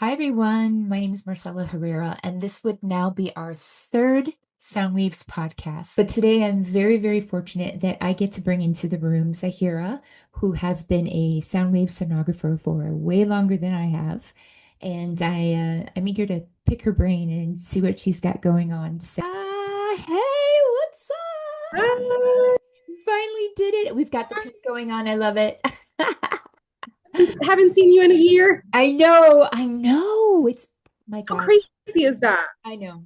Hi, everyone. My name is Marcela Herrera, and this would now be our third Soundwaves podcast. But today I'm very, very fortunate that I get to bring into the room Zahira, who has been a Soundwave sonographer for way longer than I have. And I'm eager to pick her brain and see what she's got going on. So, hey, what's up? I Finally did it. We've got the pink going on. I love it. haven't seen you in a year. I know, I know. My How gosh. crazy is that? I know.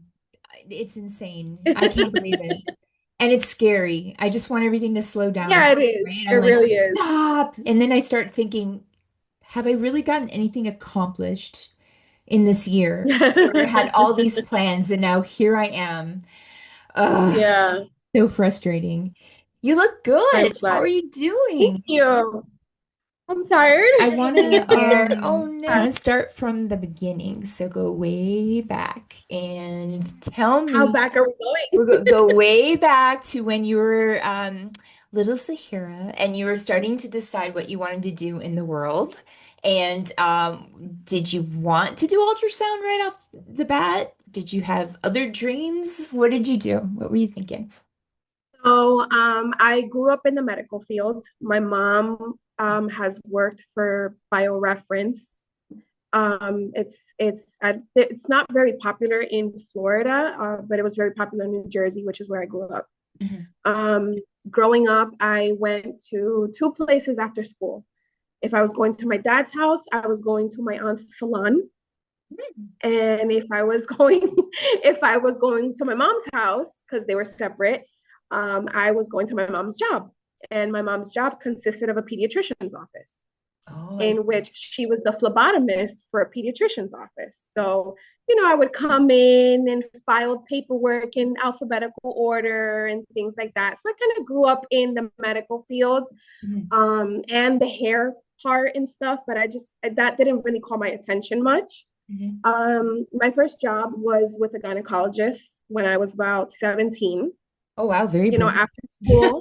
It's insane. I can't believe it. And it's scary. I just want everything to slow down, Yeah, it is. right? It I'm like, really is. stop. And then I start thinking, have I really gotten anything accomplished in this year? Or had all these plans and now here I am. Ugh, Yeah, so frustrating. You look time good. How flies. are you Thank doing? you. I'm tired. I Hang in wanna there. oh no, I wanna start from the beginning. So go way back and tell How me. back are we going? We're go way back to when you were little Sahara and you were starting to decide what you wanted to do in the world. And did you want to do ultrasound right off the bat? Did you have other dreams? What did you do? What were you thinking? I grew up in the medical field. My mom has worked for BioReference. It's not very popular in Florida, but it was very popular in New Jersey, which is where I grew up. Mhm. Um, Growing up, I went to two places after school. If I was going to my dad's house, I was going to my aunt's salon. And if I was going to my mom's house, because they were separate, I was going to my mom's job. And my mom's job consisted of a pediatrician's office Oh, I in see. which she was the phlebotomist for a pediatrician's office. So, I would come in and file paperwork in alphabetical order and things like that. So I kind of grew up in the medical field, Mhm. and the hair part and stuff, but that didn't really call my attention much. Mhm. My first job was with a gynecologist when I was about 17, Oh wow, very brave. after school,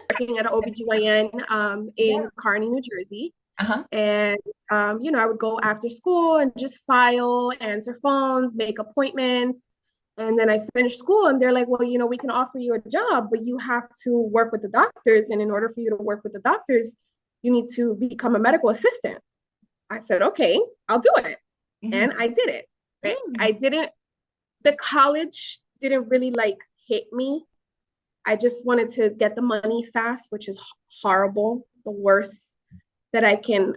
working at an OBGYN Yeah. in Kearney, New Jersey. Uh-huh. And, I would go after school and just file, answer phones, make appointments. And then I finished school and they're like, well, we can offer you a job, but you have to work with the doctors. And in order for you to work with the doctors, you need to become a medical assistant. I said, okay, I'll do it. And Mhm. I did it. Right. Mm. The college didn't really like hit me. I just wanted to get the money fast, which is horrible, the worst that I can,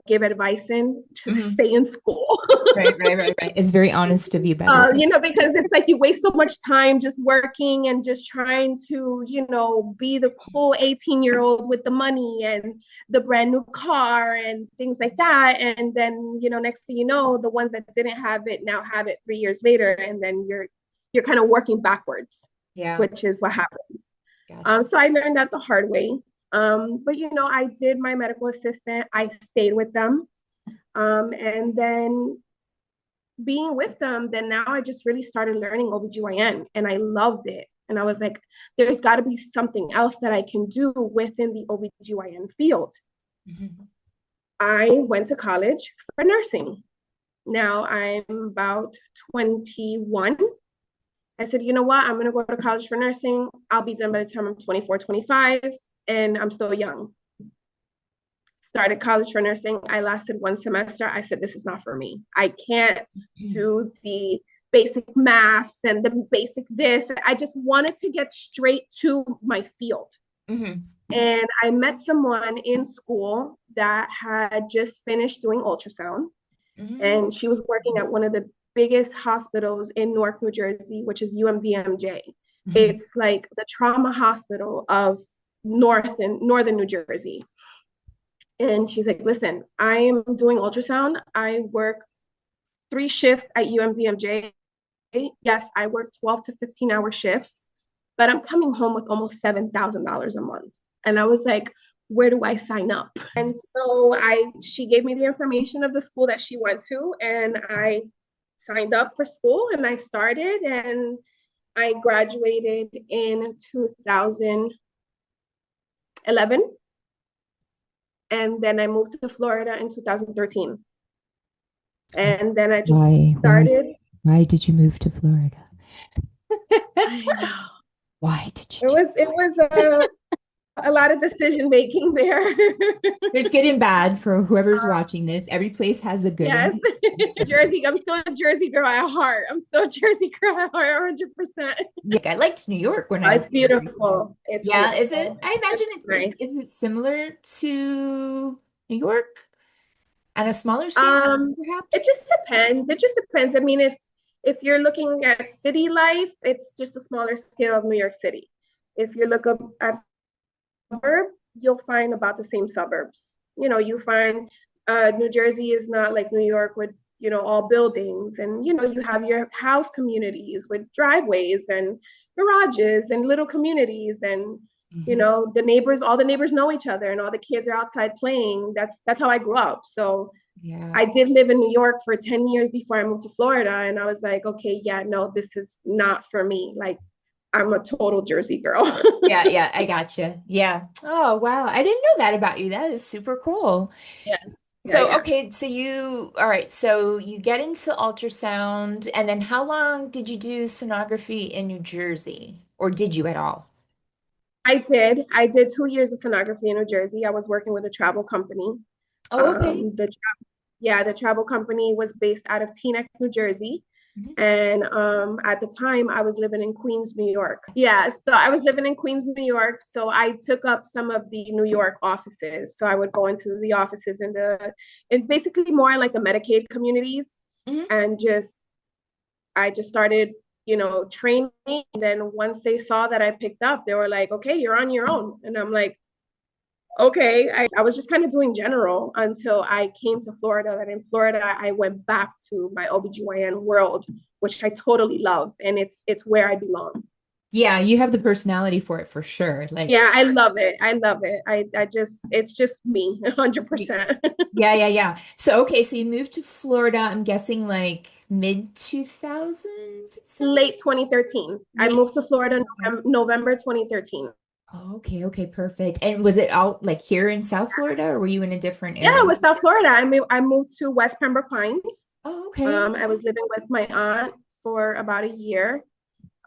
give advice in, just Mhm. stay in school. Right, right, right, right. It's very honest of you, by the way. Because it's like you waste so much time just working and just trying to, be the cool 18-year-old with the money and the brand new car and things like that. And then, next thing you know, the ones that didn't have it now have it 3 years later. And then you're kind of working backwards, Yeah, which is what happens. gotcha. So I learned that the hard way. But I did my medical assistant. I stayed with them. And then being with them, then now I just really started learning OBGYN and I loved it. And I was like, there's got to be something else that I can do within the OBGYN field. Mhm. I went to college for nursing. Now I'm about 21. I said, you know what? I'm going to go to college for nursing. I'll be done by the time I'm 24, 25, and I'm still young. Started college for nursing. I lasted one semester. I said, this is not for me. I can't do the basic maths and the basic this. I just wanted to get straight to my field. Mhm. And I met someone in school that had just finished doing ultrasound. Mhm. And she was working at one of the biggest hospitals in Newark, New Jersey, which is UMDMJ. Mhm. It's like the trauma hospital of northern New Jersey. And she's like, listen, I am doing ultrasound. I work 3 shifts at UMDMJ. Yes, I work 12 to 15-hour shifts, but I'm coming home with almost $7,000 a month. And I was like, where do I sign up? And so she gave me the information of the school that she went to, and I signed up for school and I started, and I graduated in 2011. And then I moved to Florida in 2013. And then I just Why? started. Why did you move to Florida? I know. Why did you It do? was it was a lot of decision making there. There's good and bad for whoever's watching this. Every place has a good and Yes. bad. So, Jersey. I'm still a Jersey girl at heart. I'm still a Jersey girl at heart, 100%. yeah, I liked New York when I was It's there briefly. beautiful. It's Yeah, is it? beautiful. I imagine It's it nice. is it similar to New York on a smaller scale, Um, it perhaps? just depends. It just depends. I mean, if you're looking at city life, it's just a smaller scale of New York City. If you look up at suburb, you'll find about the same suburbs. You find New Jersey is not like New York with, all buildings. And, you have your house communities with driveways and garages and little communities. And, Hmm. all the neighbors know each other and all the kids are outside playing. That's how I grew up. So Yeah. I did live in New York for 10 years before I moved to Florida. And I was like, okay, yeah, no, this is not for me. Like, I'm a total Jersey girl. Yeah, yeah, I gotcha. Yeah. Oh, wow. I didn't know that about you. That is super cool. Yeah, yeah, So, yeah. okay, all right, so you get into ultrasound, and then how long did you do sonography in New Jersey? Or did you at all? I did. I did 2 years of sonography in New Jersey. I was working with a travel company. Oh, okay. The travel company was based out of Teaneck, New Jersey. Mhm. And at the time, I was living in Queens, New York. Yeah, so I was living in Queens, New York. So I took up some of the New York offices. So I would go into the offices in basically more like the Medicaid communities, Mhm. and I just started, training. And then once they saw that I picked up, they were like, okay, you're on your own. And I'm like, okay. I was just kind of doing general until I came to Florida. And in Florida, I went back to my OBGYN world, which I totally love. And it's where I belong. Yeah, you have the personality for it for sure. Yeah, I love it. I love it. It's just me, Y- 100%. yeah, yeah, yeah. So, okay, so you moved to Florida, I'm guessing like mid 2000s, it sounds Late 2013. I late. moved to Florida November 2013. Oh, okay, okay, perfect. And was it out like here in South Florida, or were you in a different Yeah, it area? was South Florida. I moved to West Pembroke Pines. Oh, okay. I was living with my aunt for about a year.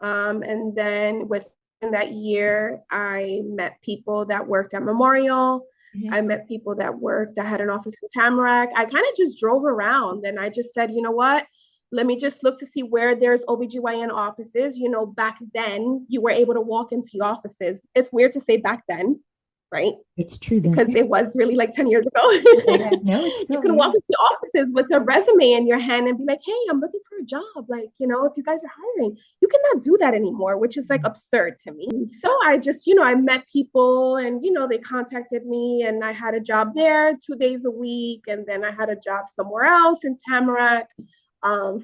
And then within that year, I met people that worked at Memorial. I Mhm. met people that had an office in Tamarack. I kind of just drove around and I just said, you know what? Let me just look to see where there's OBGYN offices. Back then you were able to walk into the offices. It's weird to say back then, right? It's true then. Because it was really like 10 years ago. Yeah, yeah. No, it's You still, can yeah. walk into offices with a resume in your hand and be like, hey, I'm looking for a job. Like, if you guys are hiring, you cannot do that anymore, which is like absurd to me. So I just, I met people and, they contacted me and I had a job there 2 days a week. And then I had a job somewhere else in Tamarack,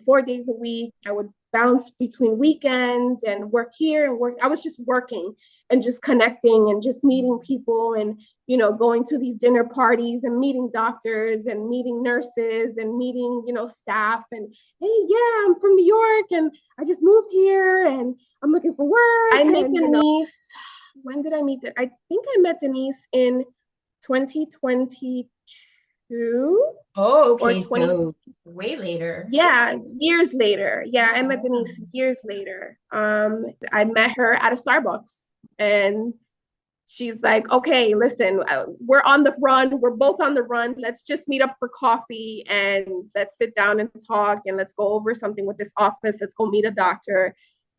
4 days a week. I would bounce between weekends and work here and work. I was just working and just connecting and just meeting people and going to these dinner parties and meeting doctors and meeting nurses and meeting, staff and hey, yeah, I'm from New York and I just moved here and I'm looking for work. I met Denise. When did I meet her? I think I met Denise in 2022 Oh, or okay. 20. So way later. Yeah, years later. Yeah, I Yeah, met yeah. Denise years later. I met her at a Starbucks and she's like, okay, listen, we're on the run. We're both on the run. Let's just meet up for coffee and let's sit down and talk and let's go over something with this office. Let's go meet a doctor.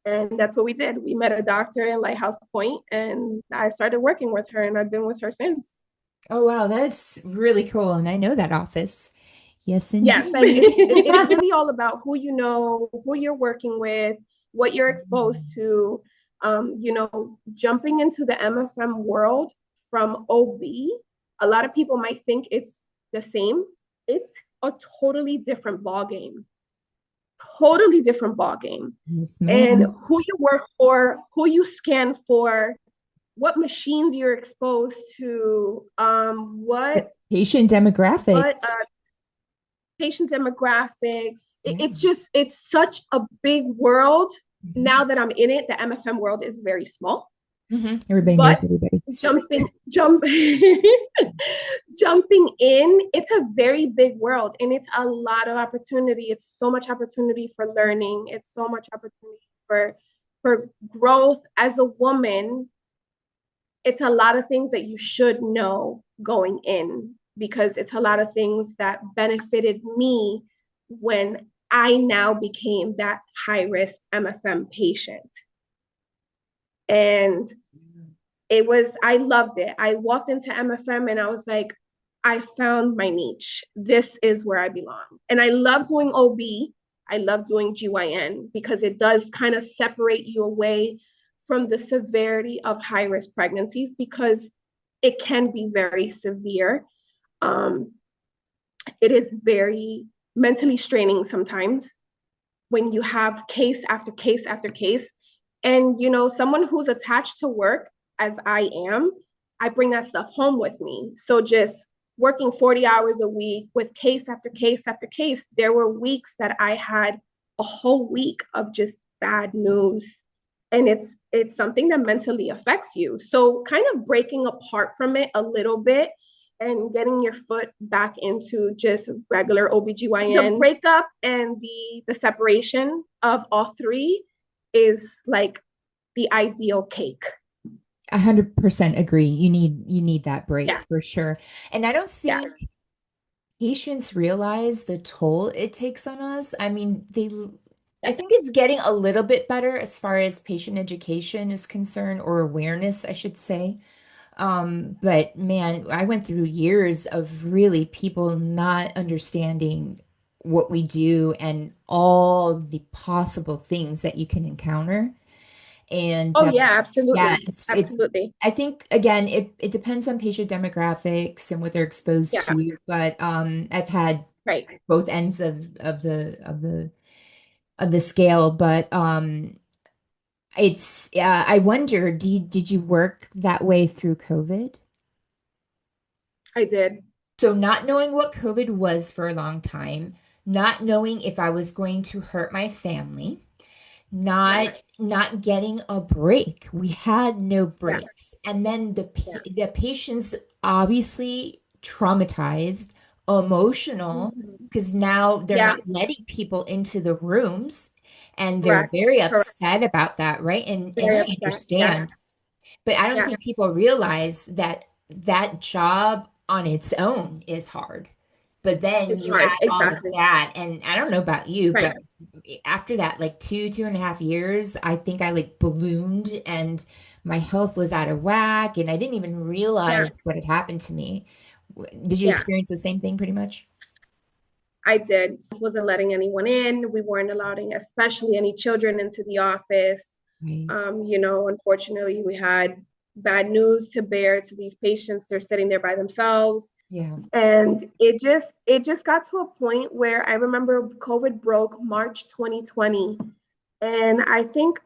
And that's what we did. We met a doctor in Lighthouse Point and I started working with her and I've been with her since. Oh, wow. That's really cool. And I know that office. Yes, Yes, and indeed. it's really all about who you know, who you're working with, what you're exposed to. Jumping into the MFM world from OB, a lot of people might think it's the same. It's a totally different ball game. Totally different ball game. Yes, And ma'am. who you work for, who you scan for, what machines you're exposed to, The patient demographics. what patient demographics. Yeah. It's such a big world. Mhm. Now that I'm in it, the MFM world is very small. Everybody knows But everybody. jumping jump jumping in, it's a very big world and it's a lot of opportunity. It's so much opportunity for learning. It's so much opportunity for growth as a woman. It's a lot of things that you should know going in because it's a lot of things that benefited me when I now became that high risk MFM patient. And I loved it. I walked into MFM and I was like, I found my niche. This is where I belong. And I love doing OB. I love doing GYN because it does kind of separate you away from the severity of high risk pregnancies because it can be very severe. Um, it is very mentally straining sometimes when you have case after case after case. And, someone who's attached to work as I am, I bring that stuff home with me. So just working 40 hours a week with case after case after case, there were weeks that I had a whole week of just bad news. And it's something that mentally affects you. So kind of breaking apart from it a little bit and getting your foot back into just regular OBGYN. The breakup and the separation of all three is like the ideal cake. 100% agree. You need that break Yeah. for sure. And I don't Yeah. think patients realize the toll it takes on us. I mean, I think Yes. it's getting a little bit better as far as patient education is concerned, or awareness, I should say. But man, I went through years of really people not understanding what we do and all the possible things that you can encounter. And Oh yeah, yeah, absolutely. it's Absolutely. I think again it depends on patient demographics and what they're exposed Yeah. to, but I've had Right. both ends of the scale, but it's I wonder, did you work that way through COVID? I did. So not knowing what COVID was for a long time, not knowing if I was going to hurt my family, Yeah. not getting a break. We had no Yeah. breaks. And then Yeah. the patients obviously traumatized, emotional, Mhm. because now they're Yeah. not letting people into the rooms and they're Correct. very Correct. upset about that, right? And Very I upset. Yes. understand. But I don't Yeah. think people realize that that job on its own is hard. But then It's you hard. add all of Exactly. that, and I don't know about you, Right. but after that, like 2.5 years, I think I like ballooned and my health was out of whack, and I didn't even Yeah. realize what had happened to me. Did you Yeah. experience the same thing pretty much? I did. Just wasn't letting anyone in. We weren't allowing, especially any children, into the office. Right. Unfortunately, we had bad news to bear to these patients. They're sitting there by themselves. Yeah. And it just got to a point where I remember COVID broke March 2020. And I think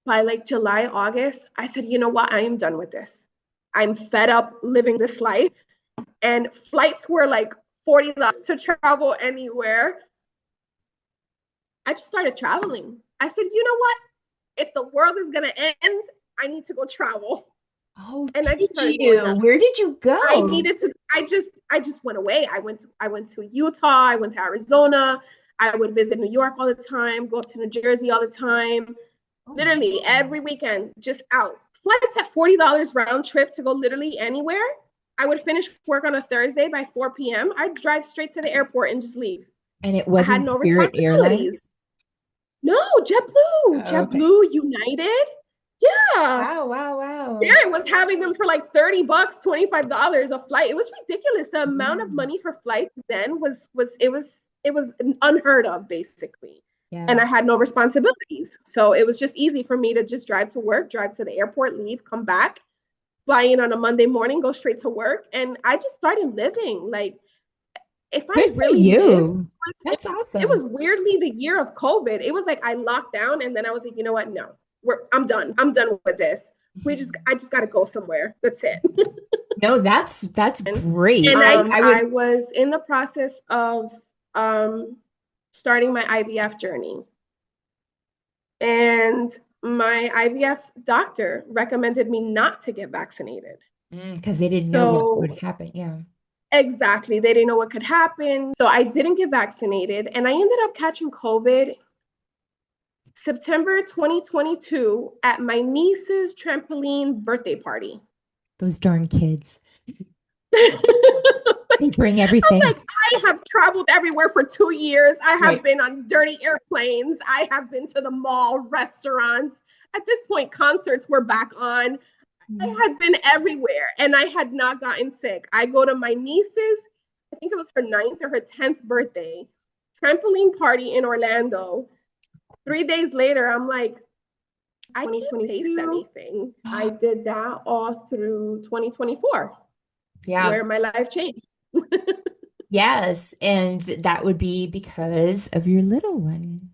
by like July, August, I said, you know what? I am done with this. I'm fed up living this life. And flights were like $40 to travel anywhere. I just started traveling. I said, you know what? If the world is gonna end, I need to go travel. Oh, And I did just started doing you? that. Where did you I go? needed to, I just went away. I went to Utah, I went to Arizona, I would visit New York all the time, go up to New Jersey all the time. Oh, Literally wow. every weekend, just out. Flights at $40 round trip to go literally anywhere. I would finish work on a Thursday by 4 p.m. I'd drive straight to the airport and just leave. And it I had wasn't no Spirit responsibilities. Airlines? No, JetBlue, Okay. JetBlue, United. Yeah. Wow, wow, wow. Spirit was having them for like $30, $25 a flight. It was ridiculous. The amount of Yeah. money for flights then was unheard of basically. Yeah. And I had no responsibilities. So it was just easy for me to just drive to work, drive to the airport, leave, come back, fly in on a Monday morning, go straight to work. And I just started living. Like if I Good for really lived, you. it That's was it was awesome. weirdly the year of COVID. It was like I locked down and then I was like, you know what? No, I'm done. I'm done with this. Mhm. I just gotta go somewhere. That's it. No, that's great. And I was I was in the process of um starting my IVF journey. And my IVF doctor recommended me not to get vaccinated. Because they didn't know what So would happen. Yeah. exactly, they didn't know what could happen. So I didn't get vaccinated, and I ended up catching COVID September 2022 at my niece's trampoline birthday party. Those darn kids. I'm They bring everything. like, I have traveled everywhere for 2 years. I have Right. been on dirty airplanes. I have been to the mall, restaurants. At this point, concerts were back on. I Mhm. had been everywhere and I had not gotten sick. I go to my niece's, I think it was her ninth or her 10th birthday, trampoline party in Orlando. 3 days later, I'm like, I can't taste anything. I did that all through 2024, Yeah. where my life changed. Yes. And that would be because of your little one.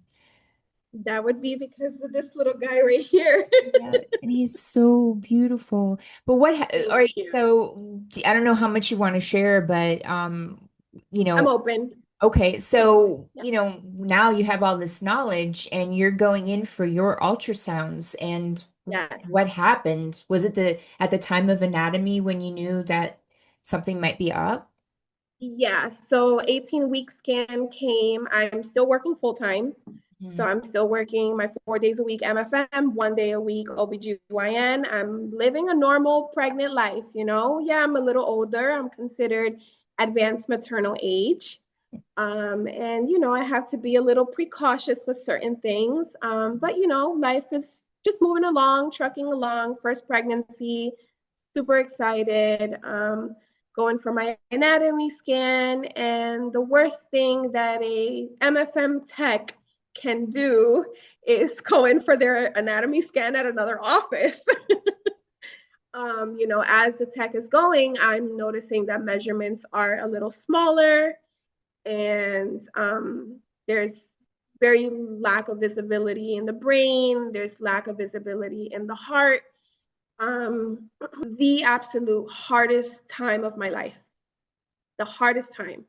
That would be because of this little guy right here. Yeah, and he's so beautiful. But all Thank right, you. so I don't know how much you want to share, but you I'm know, open. okay, so Yeah. now you have all this knowledge and you're going in for your ultrasounds and Yeah. what happened? Was it at the time of anatomy when you knew that something might be up? Yeah. So 18-week scan came. I'm still working full time. So Mhm. I'm still working my 4 days a week MFM, 1 day a week OBGYN. I'm living a normal pregnant life, you know? Yeah, I'm a little older. I'm considered advanced maternal age. And, I have to be a little precautious with certain things. But, life is just moving along, trucking along. First pregnancy, super excited. Going for my anatomy scan. And the worst thing that a MFM tech can do is go in for their anatomy scan at another office. As the tech is going, I'm noticing that measurements are a little smaller and there's very lack of visibility in the brain. There's lack of visibility in the heart. The absolute hardest time of my life, the hardest time.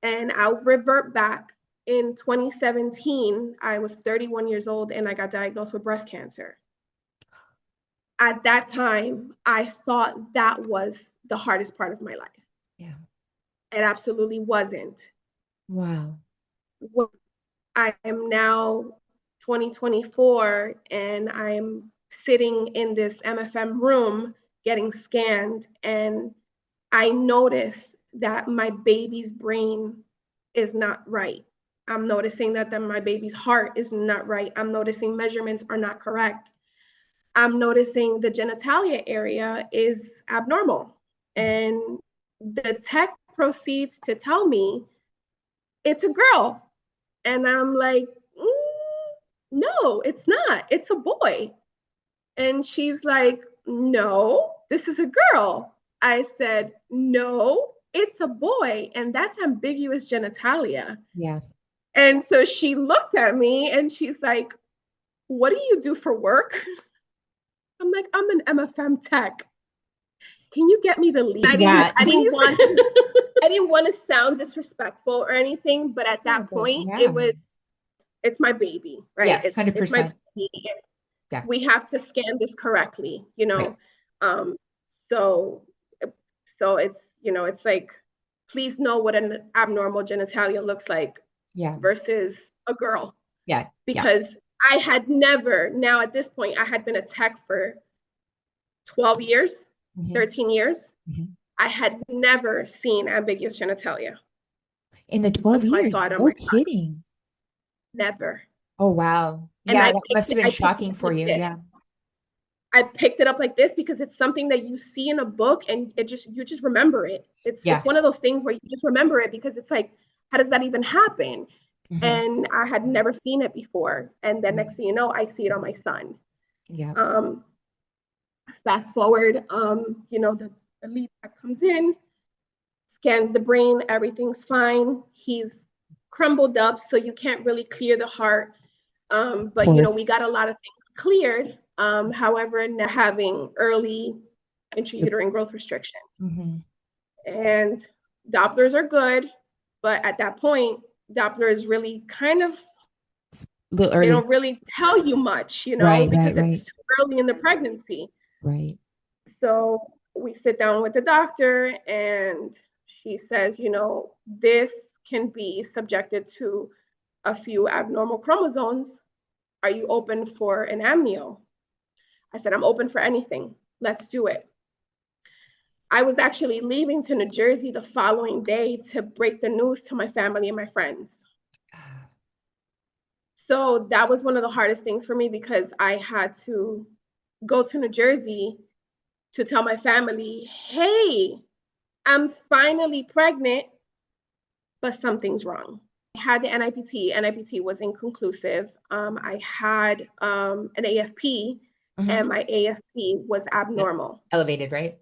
And I'll revert back. In 2017, I was 31 years old and I got diagnosed with breast cancer. At that time, I thought that was the hardest part of my life. Yeah. It absolutely wasn't. Wow. I am now 2024 and I'm sitting in this MFM room getting scanned and I notice that my baby's brain is not right. I'm noticing that my baby's heart is not right. I'm noticing measurements are not correct. I'm noticing the genitalia area is abnormal. And the tech proceeds to tell me it's a girl. And I'm like, no, it's not. It's a boy. And she's like, no, this is a girl. I said, no, it's a boy. And that's ambiguous genitalia. Yeah. And so she looked at me and she's like, what do you do for work? I'm like, I'm an MFM tech. Can you get me the lead? Yeah. I didn't want I didn't want to sound disrespectful or anything, but at No, that but point, yeah. it's my baby, right? Yeah, It's my 100%. baby. Yeah. We have to scan this correctly, Right. Um, so it's like, please know what an abnormal genitalia looks like Yeah. versus a girl. Yeah. Yeah. Because I had never, now at this point, I had been a tech for 12 years, Hmm. 13 years. Hmm. I had never seen ambiguous genitalia In the 12 until I years, saw it on no my son. kidding. Never. Oh, wow. And Yeah, that must have been I picked it shocking up for like you. this. Yeah. I picked it up like this because it's something that you see in a book and you just remember it. It's Yeah. one of those things where you just remember it because it's like, how does that even happen? Hmm. And I had never seen it before. And then next thing you know, I see it on my son. Yeah. Um, Fast forward, the lead that comes in, scans the brain, everything's fine. He's crumbled up, so you can't really clear the heart. Of But we course. got a lot of things cleared. However, now having early intrauterine growth restriction. Hmm. And Dopplers are good, but at that point, Doppler is really kind of little They early. don't really tell you much, Right, right, because right, it's too early in the pregnancy. right. So we sit down with the doctor, and she says, this can be subjected to a few abnormal chromosomes. Are you open for an amnio? I said, I'm open for anything. Let's do it. I was actually leaving to New Jersey the following day to break the news to my family and my friends. So that was one of the hardest things for me, because I had to go to New Jersey to tell my family, hey, I'm finally pregnant, but something's wrong. I had the NIPT. NIPT was inconclusive. I had an AFP, Hmm. and my AFP was abnormal. Elevated, right?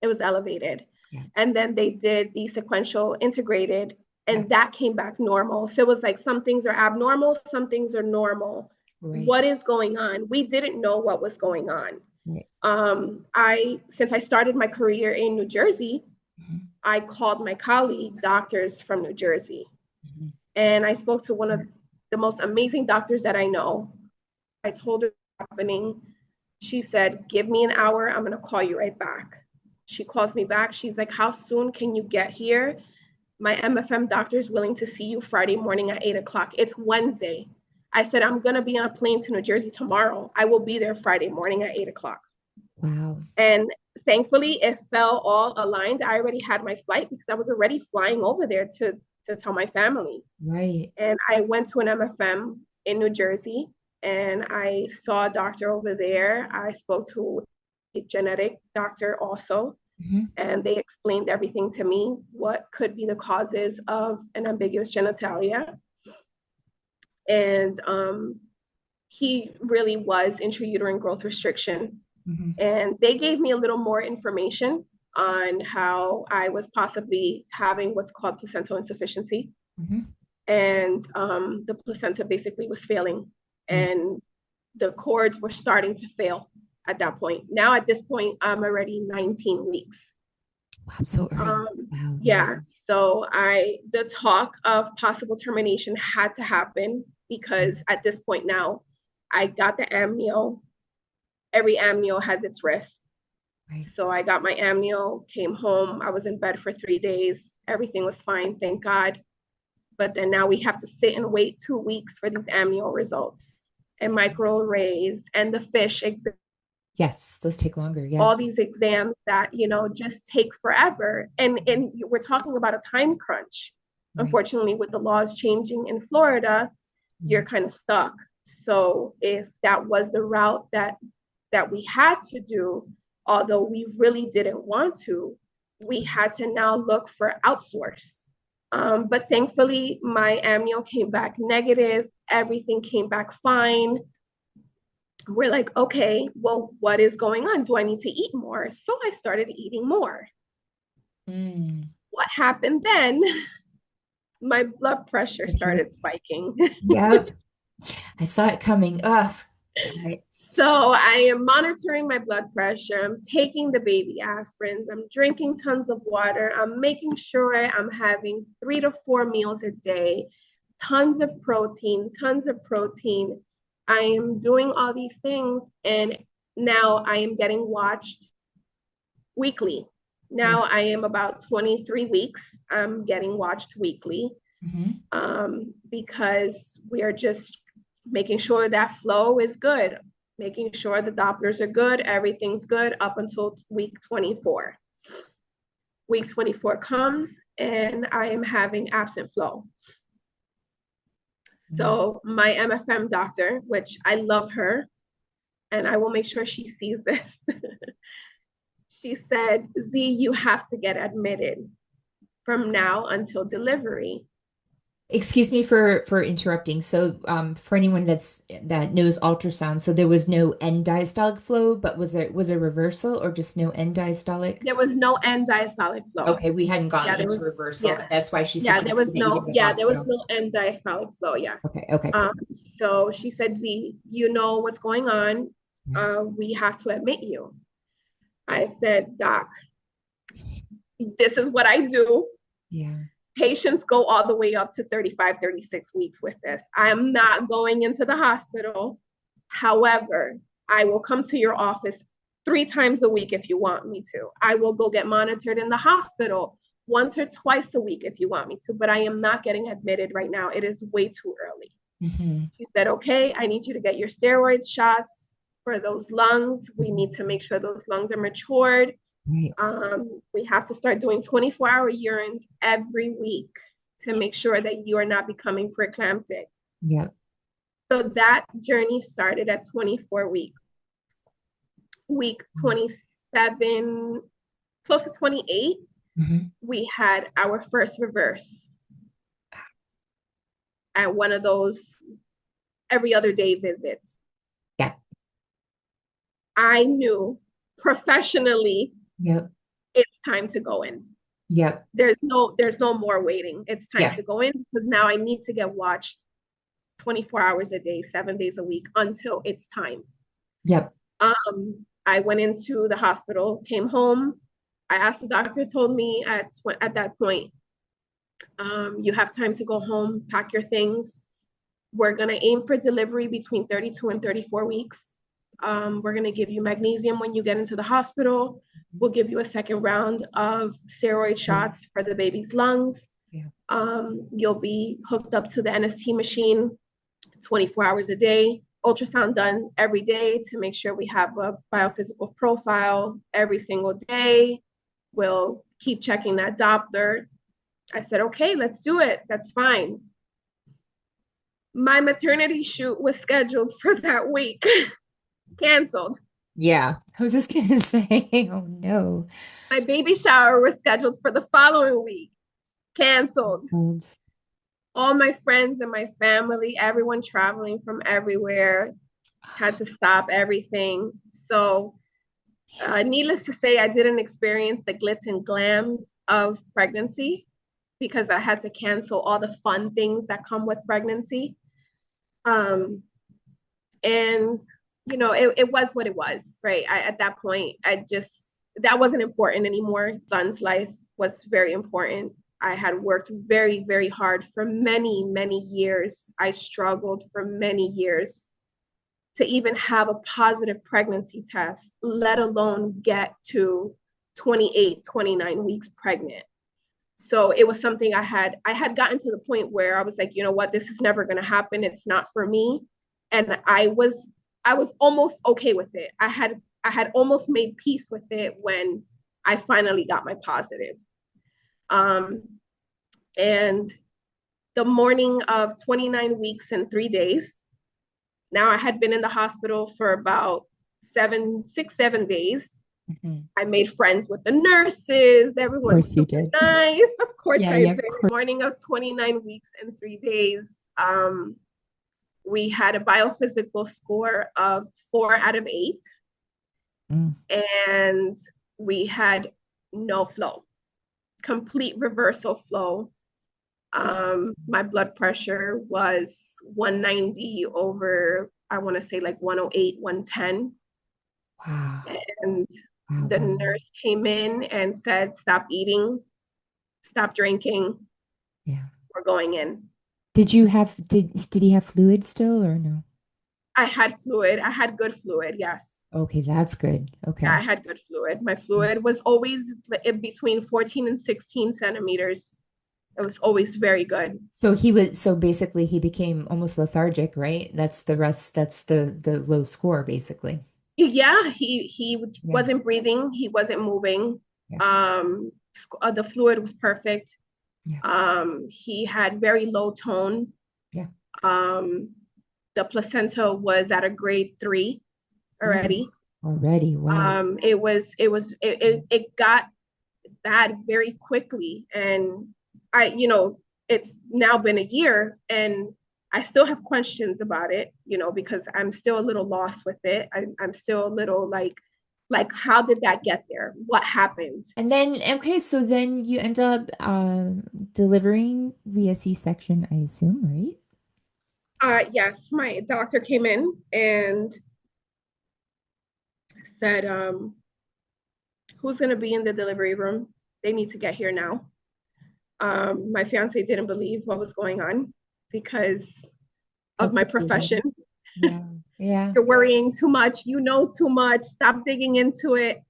It was elevated. Yeah. And then they did the sequential integrated, Yeah. and that came back normal. So it was like some things are abnormal, some things are normal. Right. What is going on? We didn't know what was going on. Right. Since I started my career in New Jersey, Hmm. I called my colleague doctors from New Jersey, Hmm. and I spoke to one of the most amazing doctors that I know. I told her what's happening. She said, give me an hour. I'm going to call you right back. She calls me back. She's like, how soon can you get here? My MFM doctor is willing to see you Friday morning at 8 o'clock. It's Wednesday. I said, I'm going to be on a plane to New Jersey tomorrow. I will be there Friday morning at 8 o'clock. Wow. And thankfully, it fell all aligned. I already had my flight, because I was already flying over there to tell my family. Right. And I went to an MFM in New Jersey, and I saw a doctor over there. I spoke to a genetic doctor also, Hmm. and they explained everything to me, what could be the causes of an ambiguous genitalia. And he really was intrauterine growth restriction. Hmm. And they gave me a little more information on how I was possibly having what's called placental insufficiency. Hmm. And the placenta basically was failing, Yeah. and the cords were starting to fail at that point. Now, at this point, I'm already 19 weeks. Wow. So early. Wow. Yeah. Yeah, so the talk of possible termination had to happen, because at this point now, I got the amnio. Every amnio has its risk. Right. So I got my amnio, came home. I was in bed for 3 days. Everything was fine, thank God. But then now we have to sit and wait 2 weeks for these amnio results and microarrays and the fish exam, Yes. Those take longer. Yeah. all these exams that just take forever. And we're talking about a time crunch. Right. Unfortunately, with the laws changing in Florida, Yeah. you're kind of stuck. So if that was the route that we had to do, although we really didn't want to, we had to now look for outsource. But thankfully, my amnio came back negative. Everything came back fine. We're like, okay, well, what is going on? Do I need to eat more? So I started eating more. Mm. What happened then? My blood pressure started spiking. Yep. I saw it coming. Ugh. Darn it. So I am monitoring my blood pressure. I'm taking the baby aspirins. I'm drinking tons of water. I'm making sure I'm having 3 to 4 meals a day, tons of protein, tons of protein. I am doing all these things, and now I am getting watched weekly. Yeah. Now I am about 23 weeks. I'm getting watched weekly, Hmm. because we are just making sure that flow is good, making sure the Dopplers are good, everything's good up until week 24. Week 24 comes, and I am having absent flow. Wow. So my MFM doctor, which I love her, and I will make sure she sees this, she said, Z, you have to get admitted from now until delivery. Excuse me for interrupting. So, for anyone that knows ultrasound, so there was no end diastolic flow, but was there reversal or just no end diastolic? There was no end diastolic flow. Okay, we hadn't gotten Yeah, there into was, reversal, yeah, and that's why she yeah, there suggested was that you go no, to the yeah, there was hospital. no end diastolic flow, yes. Okay, okay, perfect. So she said, Z, you know what's going on. Yeah, We have to admit you. I said, Doc, this is what I do. yeah, Patients go all the way up to 35, 36 weeks with this. I am not going into the hospital. However, I will come to your office 3 times a week if you want me to. I will go get monitored in the hospital once or twice a week if you want me to, but I am not getting admitted right now. It is way too early. Mm-hmm. She said, okay, I need you to get your steroid shots for those lungs. We need to make sure those lungs are matured. Right. We have to start doing 24-hour urines every week to make sure that you are not becoming preeclamptic. Yep. So that journey started at 24 weeks. Week 27, close to 28, Mm-hmm. we had our first reverse at one of those every other day visits. Yeah. I knew professionally Yep. it's time to go in. Yep. There's no more waiting. It's time Yeah. to go in because now I need to get watched 24 hours a day, 7 days a week until it's time. Yep. I went into the hospital, came home. I asked the doctor, told me at that point, you have time to go home, pack your things. We're going to aim for delivery between 32 and 34 weeks. We're going to give you magnesium when you get into the hospital. We'll give you a second round of steroid shots for the baby's lungs. Yeah. You'll be hooked up to the NST machine 24 hours a day, ultrasound done every day to make sure we have a biophysical profile every single day. We'll keep checking that Doppler. I said, okay, let's do it. That's fine. My maternity shoot was scheduled for that week, canceled. Yeah. I was just gonna say, oh no. My baby shower was scheduled for the following week, canceled. Holds. All my friends and my family, everyone traveling from everywhere, had to stop everything. So, needless to say, I didn't experience the glitz and glams of pregnancy because I had to cancel all the fun things that come with pregnancy. Um, and it was what it was, right? At that point, that wasn't important anymore. Son's life was very important. I had worked very, very hard for many, many years. I struggled for many years to even have a positive pregnancy test, let alone get to 28, 29 weeks pregnant. So it was something I had gotten to the point where I was like, you know what, this is never going to happen. It's not for me. And I was almost okay with it. I had almost made peace with it when I finally got my positive. Um, and the morning of 29 weeks and 3 days, now I had been in the hospital for about 7 days. Mhm. I made friends with the nurses. Of Everyone's course you super did. nice. Of course Yeah, I yeah, did. of course. Morning of 29 weeks and 3 days, we had a biophysical score of 4 out of 8, Mm. and we had no flow, complete reversal flow. My blood pressure was 190 over, I want to say like 108, 110. Wow. And Wow, the wow, wow. nurse came in and said, stop eating, stop drinking, Yeah. we're going in. Did he have fluid still or no? I had fluid. I had good fluid. Yes. Okay, that's good. I Okay. had good fluid. My fluid was always between 14 and 16 centimeters. It was always very good. So basically he became almost lethargic, right? That's the low score basically. Yeah, he Yeah. wasn't breathing. He wasn't moving. Yeah. The fluid was perfect. Yeah. He had very low tone. Yeah. Um, the placenta was at a grade 3 Ooh, already. already. Wow. It got bad very quickly, and it's now been a year, and I still have questions about it, because I'm still a little lost with it. I'm still a little like, how did that get there? What happened? And then okay, so then you end up delivering via C-section, I assume, right? Yes, my doctor came in and said, who's going to be in the delivery room? They need to get here now. My fiance didn't believe what was going on because How of my could you? profession. Yeah. Yeah. You're worrying too much, you know too much, stop digging into it.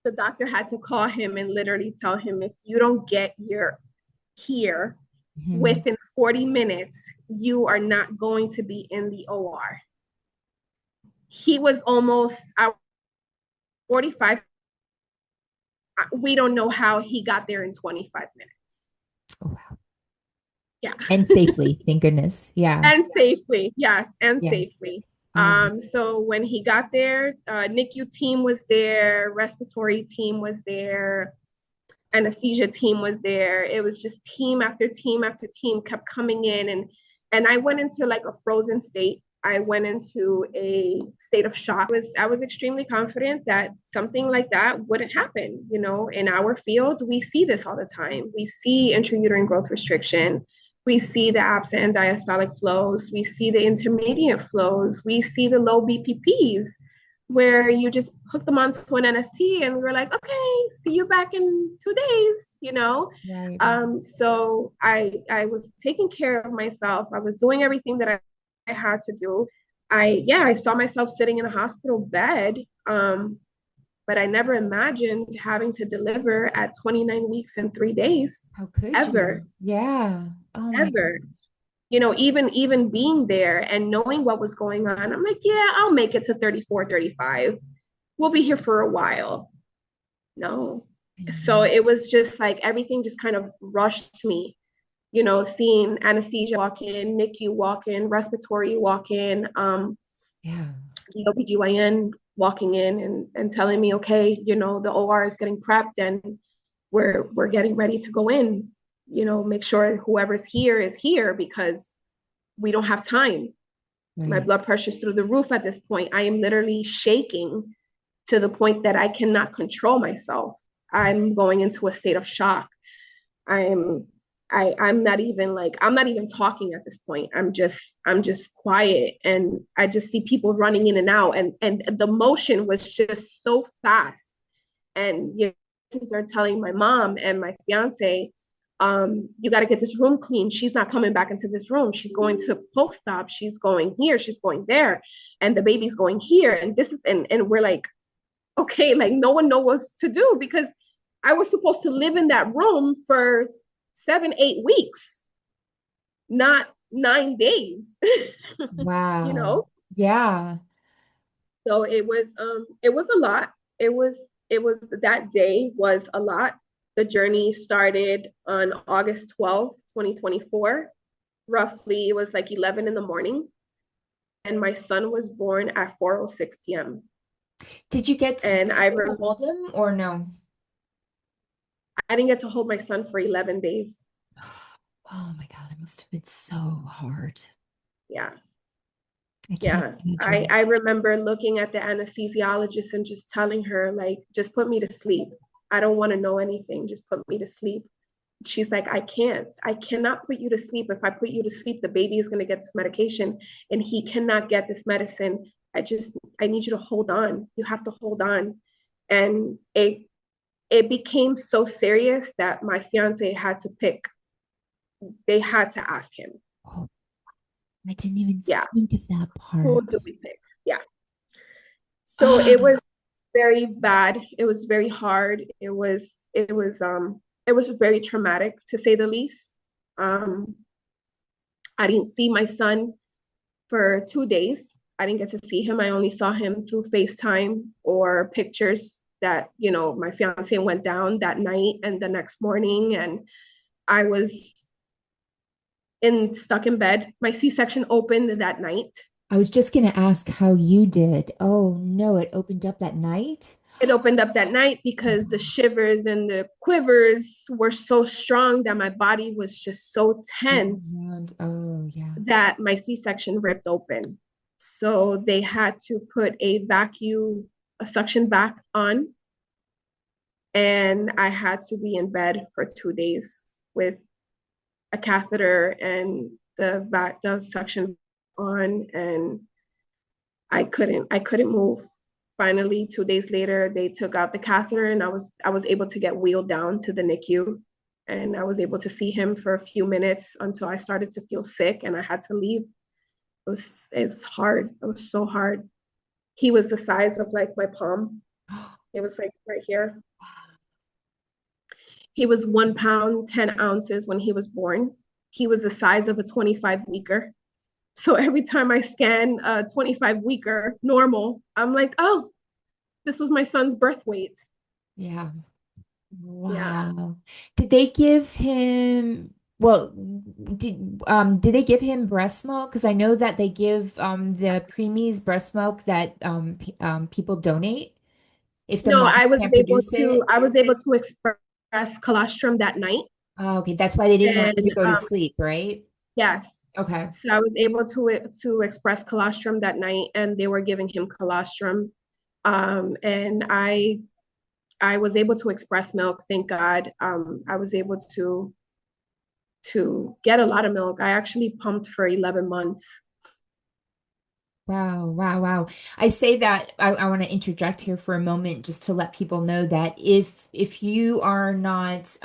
The doctor had to call him and literally tell him, if you don't get your here Mhm. within 40 minutes, you are not going to be in the OR. He was almost 45. We don't know how he got there in 25 minutes. Oh, wow. Yeah. And safely, thank goodness. Yeah. And safely, yes, and Yeah. safely. Um, So when he got there, NICU team was there, respiratory team was there, anesthesia team was there. It was just team after team after team kept coming in, and I went into like a frozen state. I went into a state of shock. I was extremely confident that something like that wouldn't happen. You know, in our field, we see this all the time. We see intrauterine growth restriction. We see the absent diastolic flows. We see the intermediate flows. We see the low BPPs where you just hook them onto an NST and we're like, okay, see you back in 2 days, you know? right. So I was taking care of myself. I was doing everything that I had to do. I saw myself sitting in a hospital bed, but I never imagined having to deliver at 29 weeks and 3 days, How could you? ever, Yeah. Oh my ever. God. Even being there and knowing what was going on, I'm like, yeah, I'll make it to 34, 35. We'll be here for a while. No. I So know. it was just like everything just kind of rushed me, seeing anesthesia walk in, NICU walk in, respiratory walk in, Yeah. the OBGYN walking in and telling me, okay, the OR is getting prepped and we're getting ready to go in. Make sure whoever's here is here because we don't have time. My Right. blood pressure's through the roof at this point. I am literally shaking to the point that I cannot control myself. I'm going into a state of shock. I'm I'm not even talking at this point. I'm just quiet and I just see people running in and out and the motion was just so fast. And are telling my mom and my fiance, you got to get this room clean. She's not coming back into this room. She's going to post op. She's going here. She's going there. And the baby's going here. And this is, and we're like, okay, like no one knows what to do because I was supposed to live in that room for 7, 8 weeks, not 9 days, you Wow. know? Yeah. So it was a lot. It was that day was a lot. The journey started on August 12th, 2024. Roughly it was like 11 in the morning. And my son was born at 4:06 p.m. Did And you get to hold him or no? I didn't get to hold my son for 11 days. Oh my God, it must have been so hard. Yeah. I can't Yeah. I, imagine. I remember looking at the anesthesiologist and just telling her, like, just put me to sleep. I don't want to know anything. Just put me to sleep. She's like, I can't. I cannot put you to sleep. If I put you to sleep, the baby is going to get this medication and he cannot get this medicine. I need you to hold on. You have to hold on. And it became so serious that my fiance had to pick. They had to ask him, Oh, I didn't even yeah, think of that who part. do we pick? Yeah. So Ah, it was very bad. It was very hard. It was very traumatic to say the least. Um, I didn't see my son for 2 days. I didn't get to see him. I only saw him through FaceTime or pictures that, my fiance went down that night and the next morning. And I was stuck in bed. My C-section opened that night. I was just gonna ask how you did. Oh no, it opened up that night? It opened up that night because the shivers and the quivers were so strong that my body was just so tense Overwhelmed. Oh yeah. that my C-section ripped open. So they had to put a suction back on, and I had to be in bed for 2 days with a catheter and the suction on, and I couldn't move. Finally, 2 days later, they took out the catheter and I was able to get wheeled down to the NICU and I was able to see him for a few minutes until I started to feel sick and I had to leave. It was hard. It was so hard. He was the size of like my palm. It was like right here. He was 1 pound, 10 ounces when he was born. He was the size of a 25 weeker. So every time I scan a 25 weeker normal, I'm like, oh, this was my son's birth weight. Yeah. Yeah. Wow. Did they give him, well, did they give him breast milk? Because I know that they give the preemies breast milk that people donate if the No, moms can't produce it. I was able to express colostrum that night. Oh, okay, that's why they didn't want you And to go to sleep, right? yes. Okay. So I was able to express colostrum that night and they were giving him colostrum. And I was able to express milk, thank God. I was able to get a lot of milk. I actually pumped for 11 months. Wow, wow, wow. I say that I want to interject here for a moment just to let people know that if you are not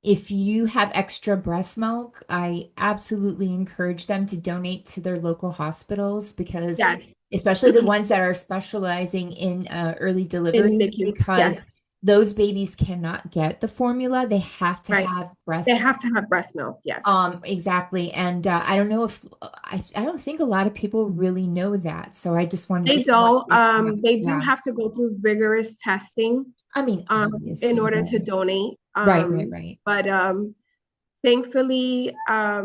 if you have extra breast milk, I absolutely encourage them to donate to their local hospitals because, Yes. especially the ones that are specializing in early In deliveries, NICU. because Yes. those babies cannot get the formula. They have to Right. have They breast. have to have breast milk. Yes. Exactly. And I don't know if I don't think a lot of people really know that. So I just wanted They to want don't. to yeah, They do yeah. have to go through vigorous testing I mean, in obviously, order to right. donate. Right, right, right. But thankfully, I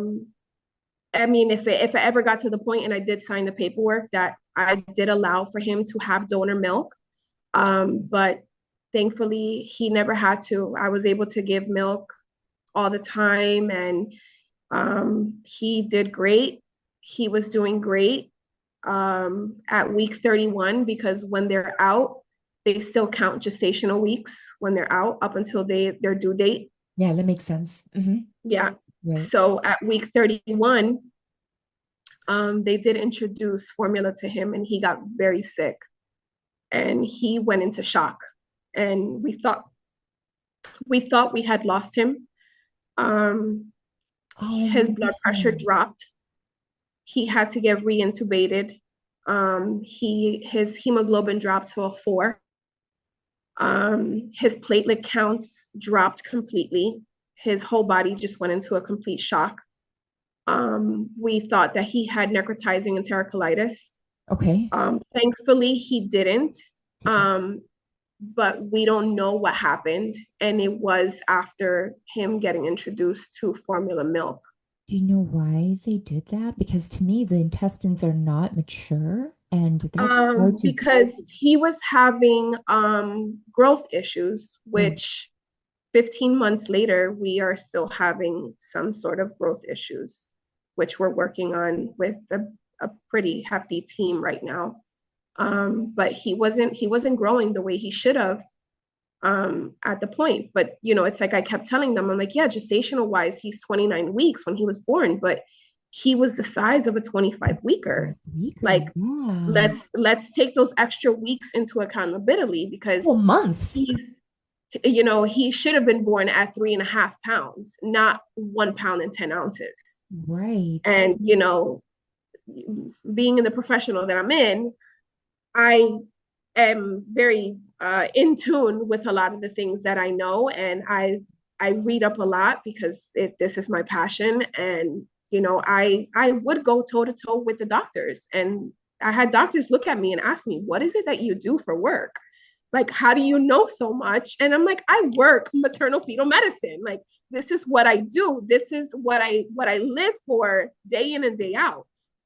mean, if it ever got to the point and I did sign the paperwork that I did allow for him to have donor milk, but thankfully he never had to. I was able to give milk all the time, and he did great. He was doing great at week 31 because when they're out, they still count gestational weeks when they're out up until their due date. Yeah, that makes sense. Yeah. Right. So at week 31, they did introduce formula to him and he got very sick and he went into shock. And we thought we had lost him. Um, Oh his blood pressure man. dropped. He had to get reintubated. His hemoglobin dropped to a 4. His platelet counts dropped completely. His whole body just went into a complete shock. We thought that he had necrotizing enterocolitis. Okay. Thankfully, he didn't. Um, but we don't know what happened. And it was after him getting introduced to formula milk. Do you know why they did that? Because to me, the intestines are not mature, and that's hard to. Because he was having growth issues, Yeah. which 15 months later, we are still having some sort of growth issues, which we're working on with a pretty hefty team right now. But he wasn't growing the way he should have at the point. But it's like I kept telling them, I'm like, yeah, gestational wise, he's 29 weeks when he was born, but he was the size of a 25 weeker. Weaker. Like Yeah. let's take those extra weeks into accountability because Full month. he should have been born at 3.5 pounds, not 1 pound and 10 ounces. Right. And being in the professional that I'm in, I am very in tune with a lot of the things that I know, and I read up a lot because this is my passion, and I would go toe to toe with the doctors, and I had doctors look at me and ask me, "What is it that you do for work? Like, how do you know so much?" And I'm like, "I work maternal fetal medicine. Like, this is what I do. This is what I live for day in and day out.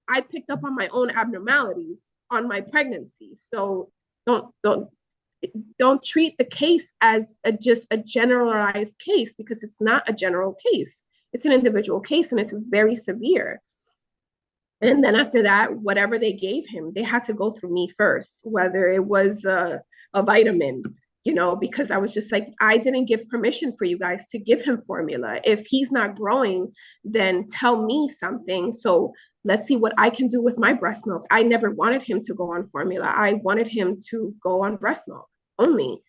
I picked up on my own abnormalities on my pregnancy, so don't don't don't treat the case as just a generalized case because it's not a general case. It's an individual case and it's very severe. And then after that, whatever they gave him, they had to go through me first, whether it was a vitamin, because I was just like, I didn't give permission for you guys to give him formula. If he's not growing, then tell me something. So let's see what I can do with my breast milk. I never wanted him to go on formula. I wanted him to go on breast milk only.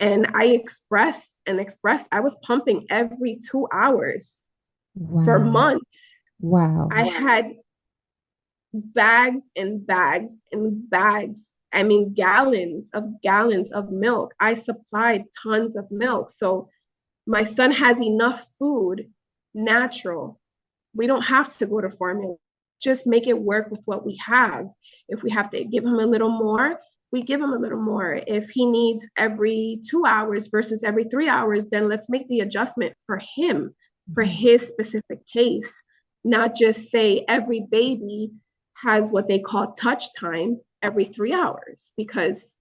And I expressed and expressed. I was pumping every 2 hours for Wow. months. Wow. I had bags and bags and bags. I mean, gallons of milk. I supplied tons of milk. So my son has enough food, natural. We don't have to go to formula. Just make it work with what we have. If we have to give him a little more, we give him a little more. If he needs every 2 hours versus every 3 hours, then let's make the adjustment for him, for Mhm. his specific case. Not just say every baby has what they call touch time every 3 hours, because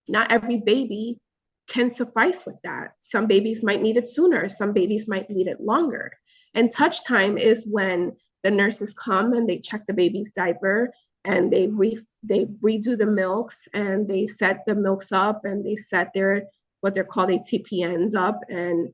not every baby can suffice with that. Some babies might need it sooner, some babies might need it longer. And touch time is when the nurses come and they check the baby's diaper and they redo the milks and they set the milks up and they set their what they're called TPNs up and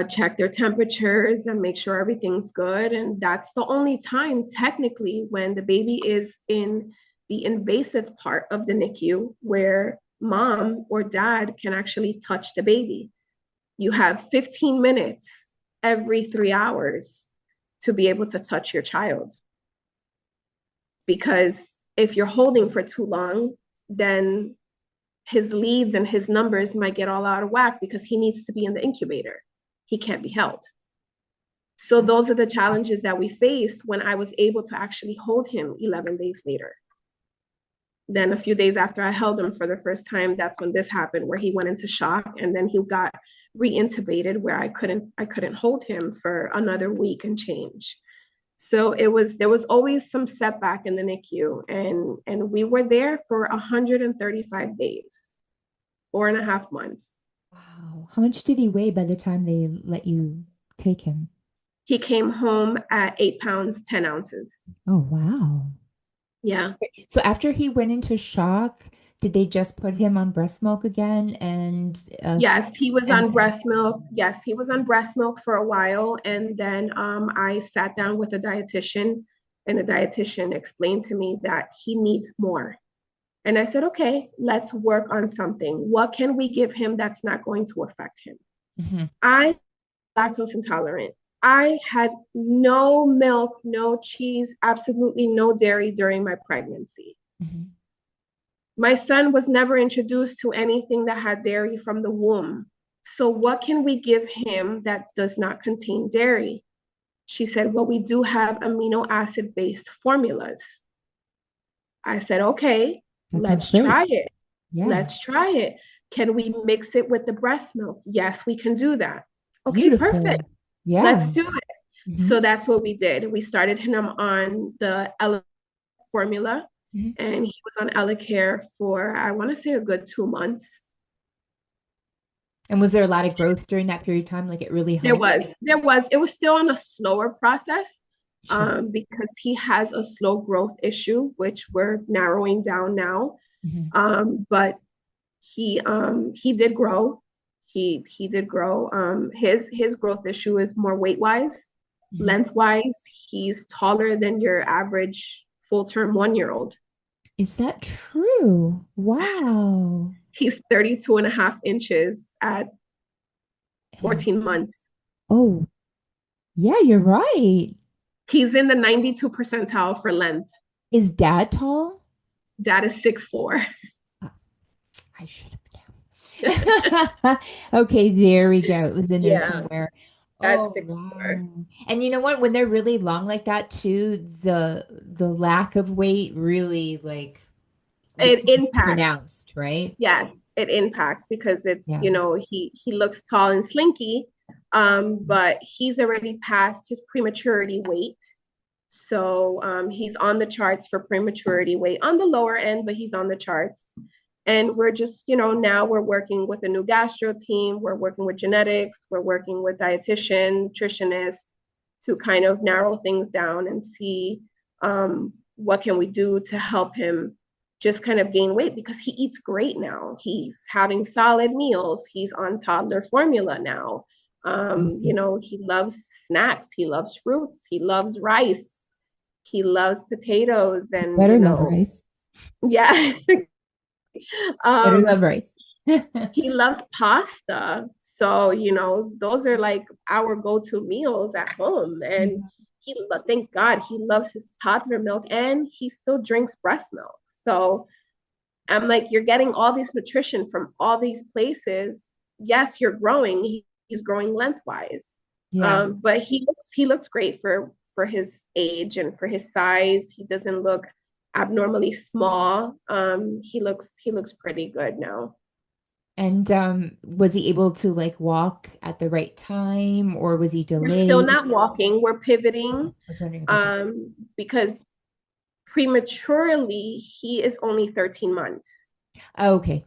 check their temperatures and make sure everything's good. And that's the only time, technically, when the baby is in the invasive part of the NICU where mom or dad can actually touch the baby. You have 15 minutes every 3 hours to be able to touch your child. Because if you're holding for too long, then his leads and his numbers might get all out of whack because he needs to be in the incubator. He can't be held. So those are the challenges that we faced when I was able to actually hold him 11 days later. Then a few days after I held him for the first time, that's when this happened, where he went into shock and then he got reintubated, where I couldn't hold him for another week and change. So there was always some setback in the NICU, and we were there for 135 days, 4.5 months. Wow. How much did he weigh by the time they let you take him? He came home at 8 pounds, 10 ounces. Oh, wow. Yeah. So after he went into shock, did they just put him on breast milk again Yes, he was on and breast milk. Yes, he was on breast milk for a while. And then I sat down with a dietitian, and the dietitian explained to me that he needs more. And I said, okay, let's work on something. What can we give him that's not going to affect him? Mhm, I lactose intolerant. I had no milk, no cheese, absolutely no dairy during my pregnancy. mhm. My son was never introduced to anything that had dairy from the womb. So, what can we give him that does not contain dairy? She said, well, we do have amino acid based formulas. I said, okay, That sounds let's great. try it. Yeah. Let's try it. Can we mix it with the breast milk? Yes, we can do that. Okay, perfect. Beautiful. Yeah. Let's do it. Hmm. So that's what we did. We started him on the formula, Hmm. and he was on Elecare for, I want to say, a good 2 months. And was there a lot of growth during that period of time? Like it really helped? It was still on a slower process, Sure. because he has a slow growth issue, which we're narrowing down now. Hmm. But he did grow. He did grow. His growth issue is more weight wise, Hmm. length wise. He's taller than your average full term 1 year old. Is that true? Wow. He's 32 and a half inches at And 14 months. oh, yeah, you're right. He's in the 92 percentile for length. Is dad tall? Dad is 6'4". Uh, I should have known. Okay, there we go. It was in there Yeah, somewhere. dad's Oh, 6'4". wow. And you know what? When they're really long like that too, the lack of weight really like It becomes impacts. pronounced, right? Yes, it impacts because it's, Yeah. he looks tall and slinky, but he's already past his prematurity weight. So he's on the charts for prematurity weight on the lower end, but he's on the charts. And we're just, now we're working with a new gastro team. We're working with genetics. We're working with dietitian, nutritionist to kind of narrow things down and see what can we do to help him just kind of gain weight, because he eats great now. He's having solid meals. He's on toddler formula now. Awesome. He loves snacks. He loves fruits. He loves rice. He loves potatoes, and Better love rice. yeah. Better um love rice. He loves pasta. So, those are like our go-to meals at home. And thank God, he loves his toddler milk and he still drinks breast milk. So I'm like, you're getting all this nutrition from all these places. Yes, you're growing. He's growing lengthwise. Yeah. But he looks great for his age and for his size. He doesn't look abnormally small. He looks pretty good now. And was he able to like walk at the right time or was he We're still delayed? not walking. We're Okay. pivoting I was wondering about that. because prematurely he is only 13 months. Oh, okay.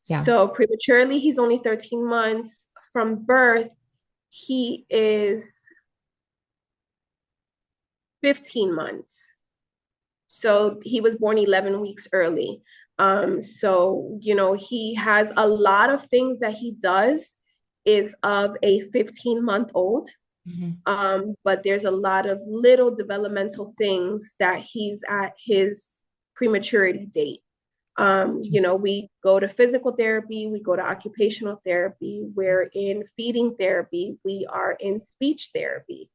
Yeah. So prematurely he's only 13 months. From birth, he is 15 months. So he was born 11 weeks early. So, he has a lot of things that he does is of a 15-month-old. Mhm. But there's a lot of little developmental things that he's at his prematurity date. We go to physical therapy, we go to occupational therapy, we're in feeding therapy, we are in speech therapy.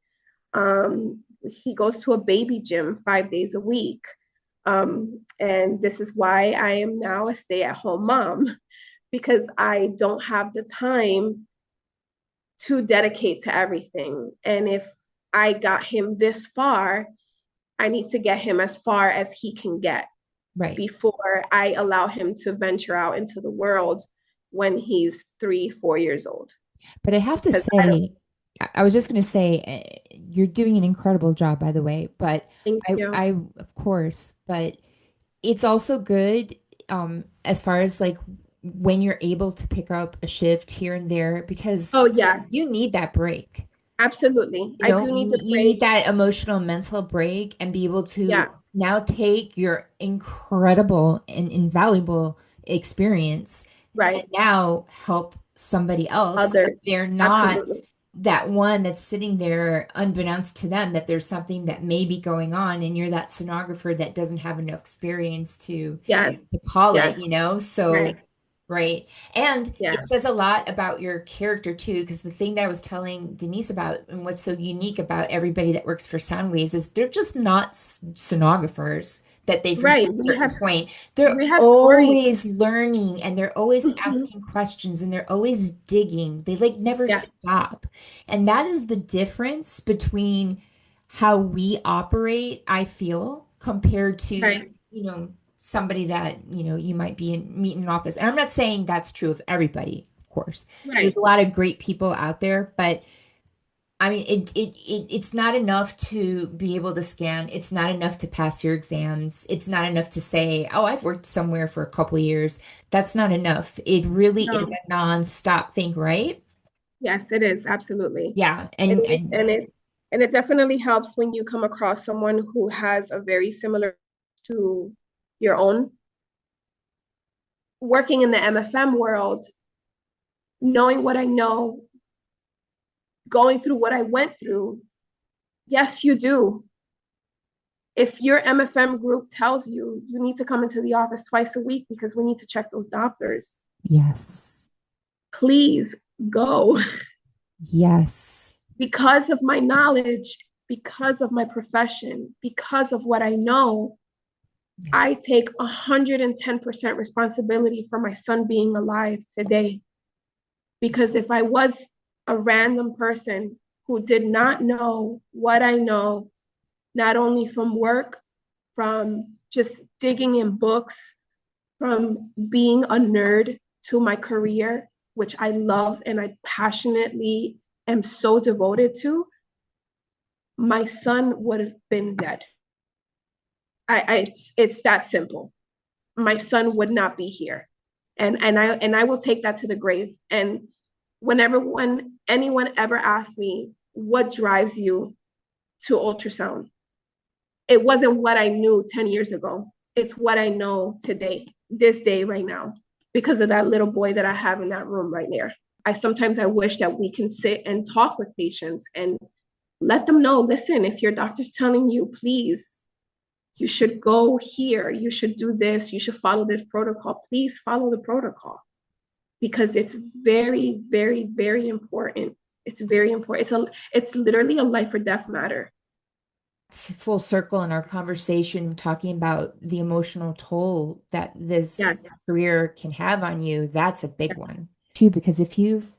He goes to a baby gym 5 days a week. And this is why I am now a stay-at-home mom because I don't have the time to dedicate to everything. And if I got him this far, I need to get him as far as he can get Right. before I allow him to venture out into the world when he's 3, 4 years old. But I have to Because I don't say, I was just going to say, you're doing an incredible job, by the way. But think you. of course, but it's also good, as far as like when you're able to pick up a shift here and there, because Oh, yeah, you need that break. absolutely. You I know, do need the you need break. that emotional mental break and be able to Yeah, now take your incredible and invaluable experience and right. now help somebody else so Others, they're not absolutely. that one that's sitting there unbeknownst to them that there's something that may be going on and you're that sonographer that doesn't have enough experience Yes, to call it, yes, you know? So, right. right. And Yeah, it says a lot about your character too, because the thing that I was telling Denise about and what's so unique about everybody that works for Soundwaves is they're just not sonographers that they've reached right. a We certain have point. They're we have stories. always learning and they're always Mhm. asking questions and they're always digging. They like never Yeah, stop. And that is the difference between how we operate, I feel, compared to, right, somebody that, you might be meet in an office. And I'm not saying that's true of everybody, of course. There's right. a lot of great people out there, but I mean, it's not enough to be able to scan. It's not enough to pass your exams. It's not enough to say, oh, I've worked somewhere for a couple of years. That's not enough. It really is No, a non-stop thing, right? yes, it is absolutely. Yeah. It And is, and it definitely helps when you come across someone who has a very similar to your own. Working in the MFM world, knowing what I know, going through what I went through, yes, you do. If your MFM group tells you you need to come into the office twice a week because we need to check those doctors, yes. please go. Yes. Because of my knowledge, because of my profession, because of what I know, Yes. I take 110% responsibility for my son being alive today. Because if I was a random person who did not know what I know, not only from work, from just digging in books, from being a nerd to my career, which I love and I passionately am so devoted to, my son would have been dead. It's that simple. My son would not be here, and I will take that to the grave. And when anyone ever asks me what drives you to ultrasound, it wasn't what I knew 10 years ago. It's what I know today, this day, right now, because of that little boy that I have in that room right there. I wish that we can sit and talk with patients and let them know, listen, if your doctor's telling you, please, you should go here, you should do this, you should follow this protocol, please follow the protocol. because it's very, very, very important. It's very important. It's literally a life or death matter. Full circle in our conversation talking about the emotional toll that this Yes. career can have on you. That's a big one too, because if you've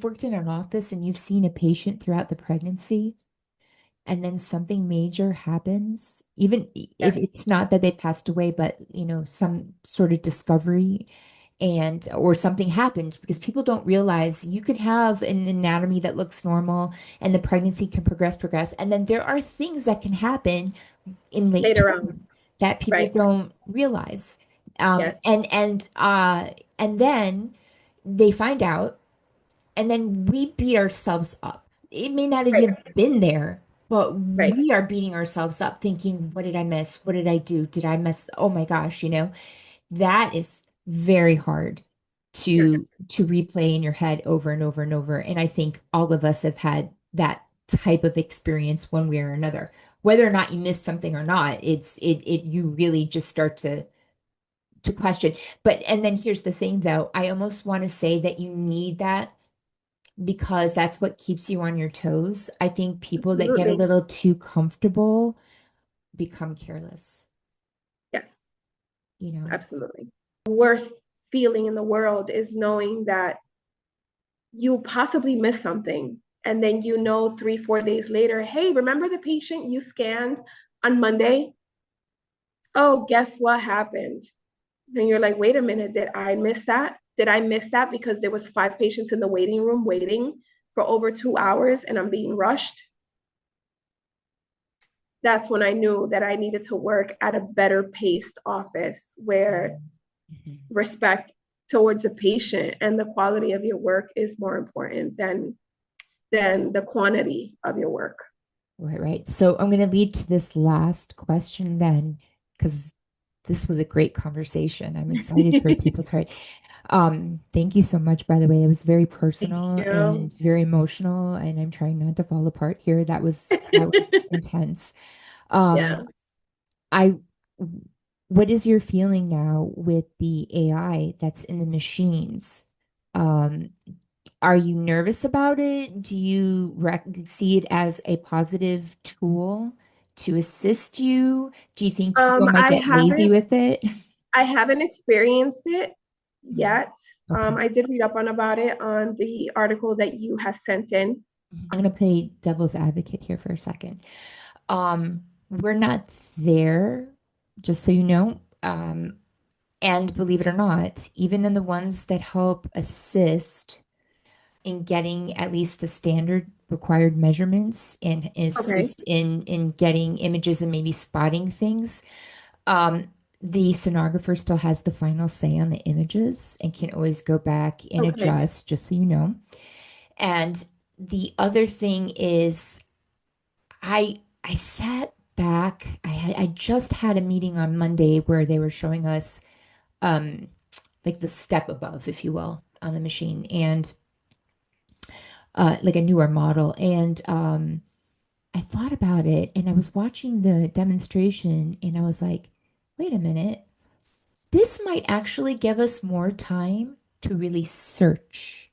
worked in an office and you've seen a patient throughout the pregnancy and then something major happens, even if Yes. it's not that they passed away, but some sort of discovery and or something happened, because people don't realize you could have an anatomy that looks normal and the pregnancy can progress, and then there are things that can happen in late Later on. term that people Right. don't realize. Yes. And then they find out, and then we beat ourselves up. It may not have Right. even been there, but Right. we are beating ourselves up thinking, what did I miss? What did I do? Did I miss? Oh my gosh, that is very hard Yes. to replay in your head over and over and over. And I think all of us have had that type of experience one way or another. Whether or not you missed something or not, it you really just start to question. But and then here's the thing though, I almost want to say that you need that because that's what keeps you on your toes. I think people that get a Absolutely. little too comfortable become careless, Yes. you know. Absolutely. The worst feeling in the world is knowing that you possibly missed something. And then 3, 4 days later, hey, remember the patient you scanned on Monday? Oh, guess what happened? Then you're like, wait a minute, did I miss that? Did I miss that because there was 5 patients in the waiting room waiting for over 2 hours and I'm being rushed? That's when I knew that I needed to work at a better paced office where Mhm. respect towards the patient and the quality of your work is more important than the quantity of your work. Right, right. So I'm going to lead to this last question then, because this was a great conversation. I'm excited for people to write. Thank you so much, by the way. It was very Thank personal you. and very emotional, and I'm trying not to fall apart here. That was intense. Um, Yeah. I, what is your feeling now with the AI that's in the machines? Um, are you nervous about it? Do you see it as a positive tool to assist you? Do you think people might I get lazy haven't with it? I haven't experienced it Mm. yet. Okay. I did read up on about it on the article that you have sent in. I'm going to play devil's advocate here for a second. We're not there, just so you know. And believe it or not, even in the ones that help assist in getting at least the standard required measurements and Okay. assist in getting images and maybe spotting things, um, the sonographer still has the final say on the images and can always go back and Okay. adjust, just so you know. And the other thing is I sat back. I just had a meeting on Monday where they were showing us um like the step above, if you will, on the machine and like a newer model. And I thought about it and I was watching the demonstration and I was like, wait a minute, this might actually give us more time to really search.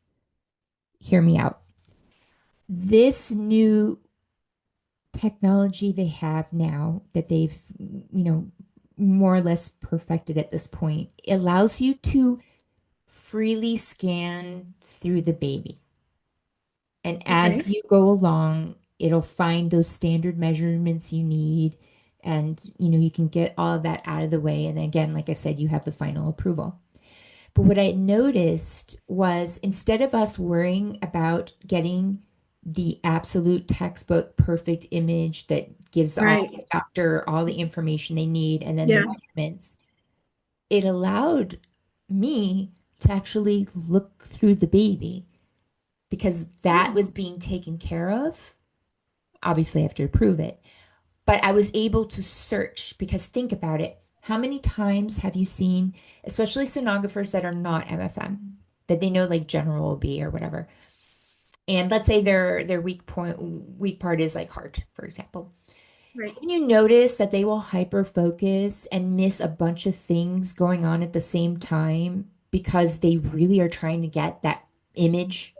Hear me out. This new technology they have now that they've, more or less perfected at this point, allows you to freely scan through the baby. And Okay. as you go along, it'll find those standard measurements you need. And, you can get all of that out of the way. And again, like I said, you have the final approval. But what I noticed was instead of us worrying about getting the absolute textbook perfect image that gives all Right. the doctor all the information they need and then the Yeah. measurements, it allowed me to actually look through the baby because that Oh, was being taken care of. Obviously, I have to approve it, but I was able to search because think about it. How many times have you seen, especially sonographers that are not MFM, that they know like general OB or whatever, and let's say their weak part is like heart, for example. right. Haven't you noticed that they will hyper focus and miss a bunch of things going on at the same time? because they really are trying to get that image,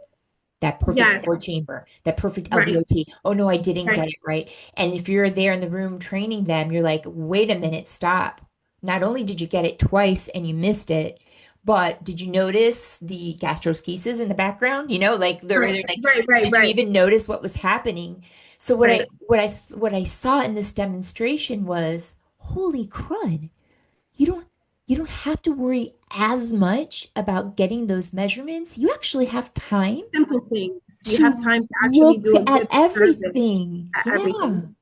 that perfect Yes. chord chamber, that perfect Right. LVOT. Oh no, I didn't get Right. it right. And if you're there in the room training them, you're like, wait a minute, stop. Not only did you get it twice and you missed it, but did you notice the gastroschisis in the background? Like they're Right. like, Right. Right. did you Right. even notice what was happening? So what I Right. what I what I saw in this demonstration was, holy crud. You don't you don't have to worry as much about getting those measurements. You actually have time Simple things. You have to time to actually look do a at good survey everything. at Yeah. everything.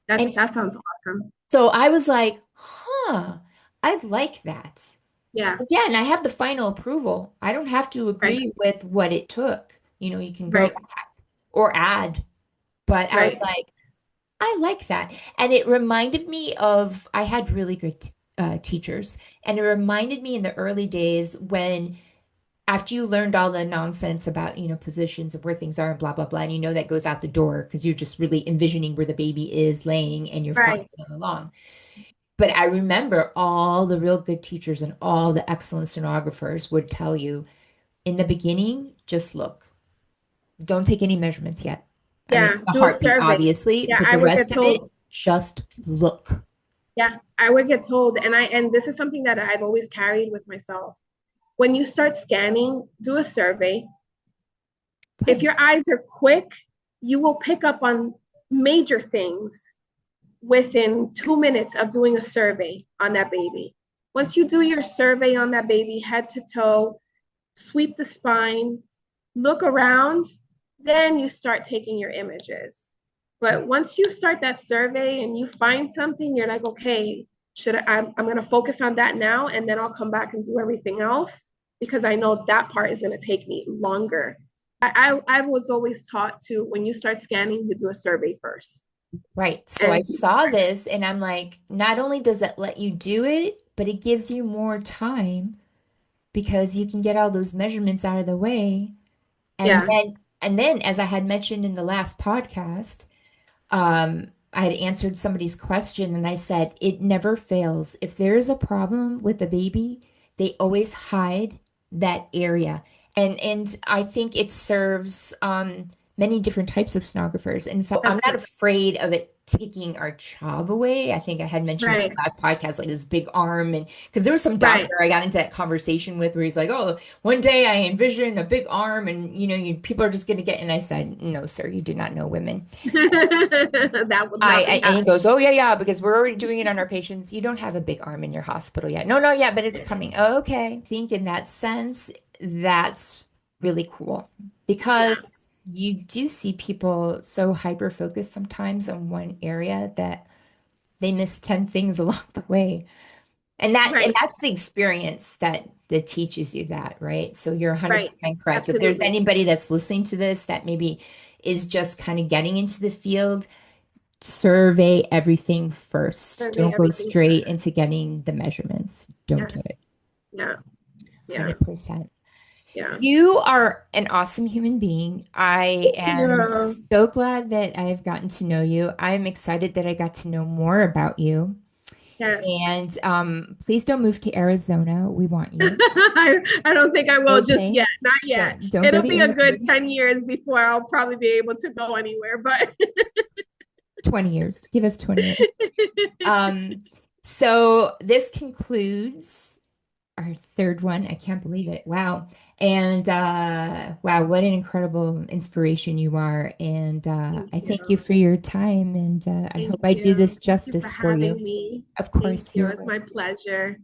And That sounds awesome. so I was like, huh, I like that. Yeah. Again, I have the final approval. I don't have to Right. agree with what it took. You can go Right. back or add. But I was Right. like, I like that. And it reminded me of, I had really good teachers. And it reminded me in the early days when, after you learned all the nonsense about, positions of where things are and blah, blah, blah, and that goes out the door because you're just really envisioning where the baby is laying and you're following Right. them along. But I remember all the real good teachers and all the excellent sonographers would tell you in the beginning, just look. Don't take any measurements yet. I mean, Yeah. the Do a heartbeat, survey. obviously, Yeah. but I the would get rest of it, told. just look. Yeah. I would get told. And this is something that I've always carried with myself. When you start scanning, do a survey. If Right. your eyes are quick, you will pick up on major things within 2 minutes of doing a survey on that baby. Once you do your survey on that baby, head to toe, sweep the spine, look around, then you start taking your images. Yeah. But once you start that survey and you find something, you're like, okay, I'm going to focus on that now, and then I'll come back and do everything else because I know that part is going to take me longer. I was always taught to, when you start scanning, you do a survey first. Right. So I And saw this and I'm like, not only does it let you do it, but it gives you more time because you can get all those measurements out of the way. And yeah, then as I had mentioned in the last podcast, I had answered somebody's question and I said, it never fails. If there is a problem with the baby, they always hide that area. And I think it serves many different types of sonographers. In fact, I'm not definitely. afraid of it taking our job away. I think I had mentioned in Right, the last podcast, like this big arm. And because there was some right. doctor I got into that conversation with where he's like, oh, one day I envisioned a big arm and, people are just going to get, and I said, no, sir, you do not know women. That would not be And he happening. goes, oh yeah, yeah, because we're already doing it on our patients. You don't have a big arm in your hospital yet. No, no, yeah, but it's coming. Oh, okay. I think in that sense, that's really cool because Yeah, you do see people so hyper focused sometimes on one area that they miss 10 things along the way. And right, that's the experience that teaches you that, right? So you're right. 100% correct. If there's Absolutely. anybody that's listening to this that maybe is just kind of getting into the field, survey everything first. Survey Don't go everything straight first. into getting the measurements. Don't do Yes. it. Yeah, yeah, 100%. yeah. You are an awesome human being. I am Yeah. so glad that I've gotten to know you. I'm excited that I got to know more about you. Yes. And please don't move to Arizona. We want you. I don't think I will just Okay. yet. Not yet. Don't go It'll to be a good Arizona. 10 years before I'll probably be able to go anywhere, but 20 years. Give us 20 years. Um, so this concludes our third one. I can't believe it. Wow. And wow, what an incredible inspiration you are. And thank I thank you you. for your time. And I Thank hope I do you. this Thank you for justice for you. having me. Of Thank course, you. you're It's my pleasure.